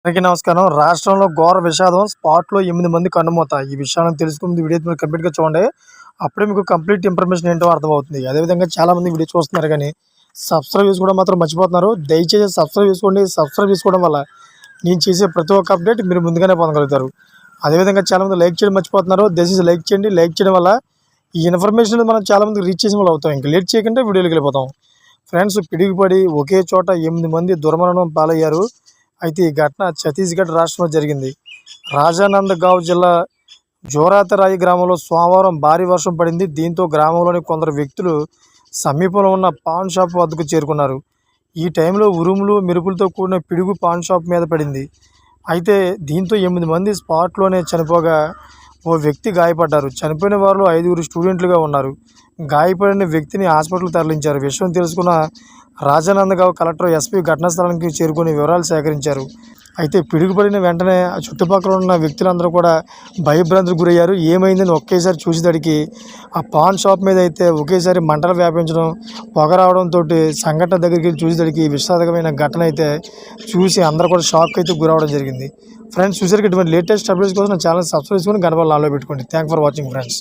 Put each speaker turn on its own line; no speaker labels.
అందరికీ నమస్కారం. రాష్ట్రంలో ఘోర విషాదం. స్పాట్‌లో 8 మంది కన్నుమూత. ఈ విషయాలను తెలుసుకుంది వీడియో మీరు కంప్లీట్‌గా చూడండి. అప్పుడే మీకు కంప్లీట్ ఇన్ఫర్మేషన్ ఏంటో అర్థమవుతుంది. అదేవిధంగా చాలామంది వీడియో చూస్తున్నారు కానీ సబ్స్క్రైబ్ చేసుకోవడం మాత్రం మర్చిపోతున్నారు. దయచేసి సబ్స్క్రైబ్ చేసుకోండి. సబ్స్క్రైబ్ చేసుకోవడం వల్ల నేను చేసే ప్రతి ఒక్క అప్డేట్ మీరు ముందుగానే పొందగలుగుతారు. అదేవిధంగా చాలామంది లైక్ చేయడం మర్చిపోతున్నారు. దయచేసి లైక్ చేయండి. లైక్ చేయడం వల్ల ఈ ఇన్ఫర్మేషన్ మనం చాలామందికి రీచ్ చేసిన వాళ్ళు అవుతాం. ఇంకా లేట్ చేయకుండా వీడియోలోకి వెళ్ళిపోతాం. ఫ్రెండ్స్, పిడుగుపడి ఒకే చోట 8 మంది దుర్మరణం పాలయ్యారు. అయితే ఈ ఘటన ఛత్తీస్గఢ్ రాష్ట్రంలో జరిగింది. రాజానందగావ్ జిల్లా జోరాతరాయి గ్రామంలో సోమవారం భారీ వర్షం పడింది. దీంతో గ్రామంలోని కొందరు వ్యక్తులు సమీపంలో ఉన్న పాన్ షాప్ వద్దకు చేరుకున్నారు. ఈ టైంలో ఉరుములు మెరుపులతో కూడిన పిడుగు పాన్ షాప్ మీద పడింది. అయితే దీంతో 8 మంది స్పాట్లోనే చనిపోగా ఓ వ్యక్తి గాయపడ్డారు. చనిపోయిన వారిలో 5 స్టూడెంట్లుగా ఉన్నారు. గాయపడిన వ్యక్తిని హాస్పిటల్కి తరలించారు. విషయం తెలుసుకున్న రాజానందగావ్ కలెక్టర్ ఎస్పీ ఘటనా స్థలానికి చేరుకుని వివరాలు సేకరించారు. అయితే పిడుగుపడిన వెంటనే చుట్టుపక్కల ఉన్న వ్యక్తులందరూ కూడా భయభ్రాంతులకు గురయ్యారు. ఏమైందని ఒకేసారి చూసేసరికి ఆ పాన్ షాప్ మీద అయితే ఒకేసారి మంటలు వ్యాపించడం, పొగ రావడంతో సంఘటన దగ్గరికి చూసేసరికి విషాదకరమైన ఘటన అయితే చూసి అందరూ కూడా షాక్ అయితే గురవడం జరిగింది. ఫ్రెండ్స్, చూసారు ఇటువంటి లేటెస్ట్ అప్డేట్స్ కోసం నా ఛానల్ సబ్స్క్రైబ్ చేసుకొని గంట నాలో పెట్టుకోండి. Thank for watching friends.